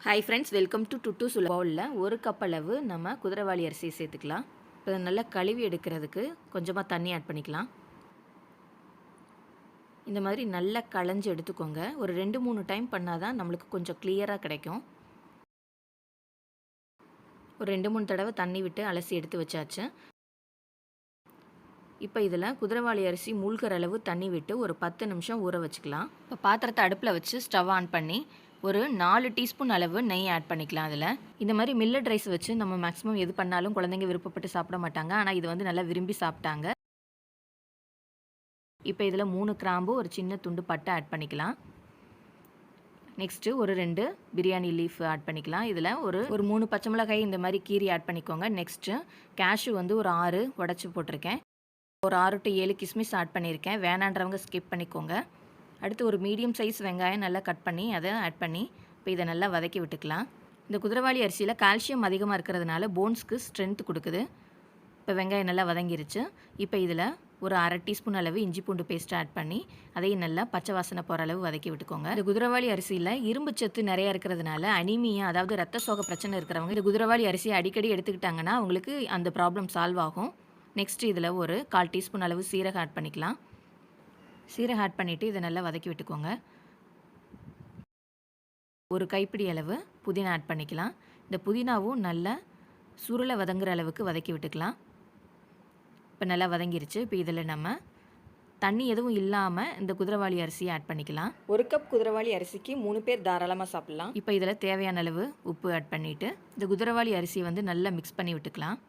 Hi friends, welcome to டுட்டு சுல. பவுலில் ஒரு கப் அளவு நம்ம குதிரைவாலி அரிசி சேர்த்துக்கலாம். இப்போ நல்லா கழுவி எடுக்கிறதுக்கு கொஞ்சமாக தண்ணி ஆட் பண்ணிக்கலாம். இந்த மாதிரி நல்லா களைஞ்சி எடுத்துக்கோங்க. ஒரு 2-3 டைம் பண்ணால் தான் நம்மளுக்கு கொஞ்சம் கிளியராக கிடைக்கும். ஒரு 2-3 தடவை தண்ணி விட்டு அலசி எடுத்து வச்சாச்சு. இப்போ இதில் குதிரைவாலி அரிசி மூழ்கிற அளவு தண்ணி விட்டு ஒரு 10 நிமிஷம் ஊற வச்சுக்கலாம். இப்போ பாத்திரத்தை அடுப்பில் வச்சு ஸ்டவ் ஆன் பண்ணி ஒரு 4 டீஸ்பூன் அளவு நெய் ஆட் பண்ணிக்கலாம். அதில் இந்த மாதிரி மில்லட் ரைஸ் வச்சு நம்ம மேக்ஸிமம் எது பண்ணாலும் குழந்தைங்க விருப்பப்பட்டு சாப்பிட மாட்டாங்க. ஆனால் இது வந்து நல்லா விரும்பி சாப்பிட்டாங்க. இப்போ இதில் 3 கிராம்பு, ஒரு சின்ன துண்டு பட்டை ஆட் பண்ணிக்கலாம். நெக்ஸ்ட்டு ஒரு 2 பிரியாணி லீஃப் ஆட் பண்ணிக்கலாம். இதில் ஒரு 3 பச்சை மிளகாய் இந்த மாதிரி கீரி ஆட் பண்ணிக்கோங்க. நெக்ஸ்ட்டு கேஷ்யூ வந்து ஒரு 6 உடச்சி போட்டிருக்கேன். ஒரு 6 to 7 கிஸ்மிஸ் ஆட் பண்ணியிருக்கேன். வேணான்றவங்க ஸ்கிப் பண்ணிக்கோங்க. அடுத்து ஒரு மீடியம் சைஸ் வெங்காயம் நல்லா கட் பண்ணி அதை ஆட் பண்ணி இப்போ இதை நல்லா வதக்கி விட்டுக்கலாம். இந்த குதிரைவாலி அரிசியில் கால்சியம் அதிகமாக இருக்கிறதுனால போன்ஸ்க்கு ஸ்ட்ரென்த் கொடுக்குது. இப்போ வெங்காயம் நல்லா வதங்கிருச்சு. இப்போ இதில் ஒரு 1/2 டீஸ்பூன் அளவு இஞ்சி பூண்டு பேஸ்ட் ஆட் பண்ணி அதையும் நல்லா பச்சை வாசனை போகிற அளவு வதக்கி விட்டுக்கோங்க. இந்த குதிரைவாலி அரிசியில் இரும்பு சத்து நிறையா இருக்கிறதுனால அனீமியா, அதாவது ரத்த சோகை பிரச்சனை இருக்கிறவங்க இந்த குதிரைவாலி அரிசியை அடிக்கடி எடுத்துக்கிட்டாங்கன்னா அவங்களுக்கு அந்த ப்ராப்ளம் சால்வ் ஆகும். நெக்ஸ்ட் இதில் ஒரு 1/4 டீஸ்பூன் அளவு சீரகம் ஆட் பண்ணிக்கலாம். சீரகம் ஆட் பண்ணிவிட்டு இதை நல்லா வதக்கி விட்டுக்கோங்க. ஒரு கைப்பிடி அளவு புதினா ஆட் பண்ணிக்கலாம். இந்த புதினாவும் நல்லா சுருளை வதங்குற அளவுக்கு வதக்கி விட்டுக்கலாம். இப்போ நல்லா வதங்கிருச்சு. இப்போ இதில் நம்ம தண்ணி எதுவும் இல்லாமல் இந்த குதிரைவாலி அரிசியை ஆட் பண்ணிக்கலாம். 1 கப் குதிரைவாலி அரிசிக்கு 3 பேர் தாராளமாக சாப்பிட்லாம். இப்போ இதில் தேவையான அளவு உப்பு ஆட் பண்ணிவிட்டு இந்த குதிரைவாலி அரிசியை வந்து நல்லா மிக்ஸ் பண்ணி விட்டுக்கலாம்.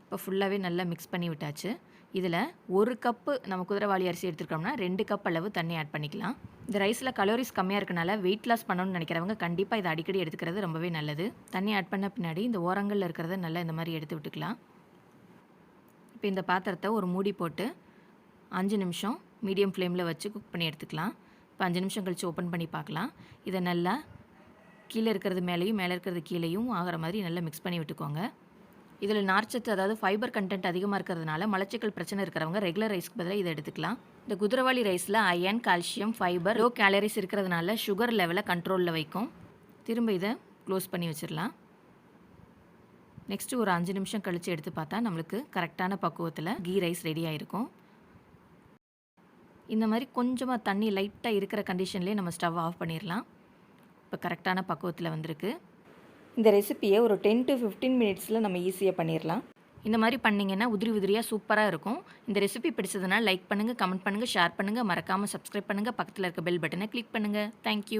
இப்போ ஃபுல்லாகவே நல்லா மிக்ஸ் பண்ணி விட்டாச்சு. இதில் 1 கப்பு நம்ம குதிரைவாலி அரிசி எடுத்துருக்கோம்னா 2 கப் அளவு தண்ணி ஆட் பண்ணிக்கலாம். இந்த ரைஸில் கலோரிஸ் கம்மியாக இருக்கனால வெயிட் லாஸ் பண்ணணும்னு நினைக்கிறவங்க கண்டிப்பாக இதை அடிக்கடி எடுத்துக்கிறது ரொம்பவே நல்லது. தண்ணி ஆட் பண்ண பின்னாடி இந்த ஓரங்களில் இருக்கிறத நல்லா இந்த மாதிரி எடுத்து விட்டுக்கலாம். இப்போ இந்த பாத்திரத்தை ஒரு மூடி போட்டு 5 நிமிஷம் மீடியம் ஃப்ளேமில் வச்சு குக் பண்ணி எடுத்துக்கலாம். இப்போ 5 நிமிஷம் கழித்து ஓப்பன் பண்ணி பார்க்கலாம். இதை நல்லா கீழே இருக்கிறது மேலேயும் மேலே இருக்கிறது கீழேயும் ஆகிற மாதிரி நல்லா மிக்ஸ் பண்ணி விட்டுக்கோங்க. இதில் நார்ச்சத்து, அதாவது ஃபைபர் கண்டென்ட் அதிகமாக இருக்கிறதுனால மலச்சிக்கல் பிரச்சனை இருக்கிறவங்க ரெகுலர் ரைஸ்க்கு பதிலாக இதை எடுத்துக்கலாம். இந்த குதிரைவாலி ரைஸில் iron, calcium, fiber, low calories இருக்கிறதுனால சுகர் லெவலை கண்ட்ரோலில் வைக்கும். திரும்ப இதை க்ளோஸ் பண்ணி வச்சிடலாம். நெக்ஸ்ட்டு ஒரு 5 நிமிஷம் கழித்து எடுத்து பார்த்தா நம்மளுக்கு கரெக்டான பக்குவத்தில் கீ ரைஸ் ரெடி ஆகிருக்கும். இந்த மாதிரி கொஞ்சமாக தண்ணி லைட்டாக இருக்கிற கண்டிஷன்லேயே நம்ம ஸ்டவ் ஆஃப் பண்ணிடலாம். இப்போ கரெக்டான பக்குவத்தில் வந்திருக்கு. இந்த ரெசிப்பியை ஒரு 10 to 15 மினிட்ஸில் நம்ம ஈஸியாக பண்ணிடலாம். இந்த மாதிரி பண்ணிங்கன்னா உதிரியாக சூப்பராக இருக்கும். இந்த ரெசிபி பிடிச்சதுன்னா லைக் பண்ணுங்கள், கமெண்ட் பண்ணுங்கள், ஷேர் பண்ணுங்கள், மறக்காமல் சப்ஸ்கிரைப் பண்ணுங்கள், பக்கத்தில் இருக்க பெல் பட்டனை கிளிக் பண்ணுங்கள். தேங்க்யூ.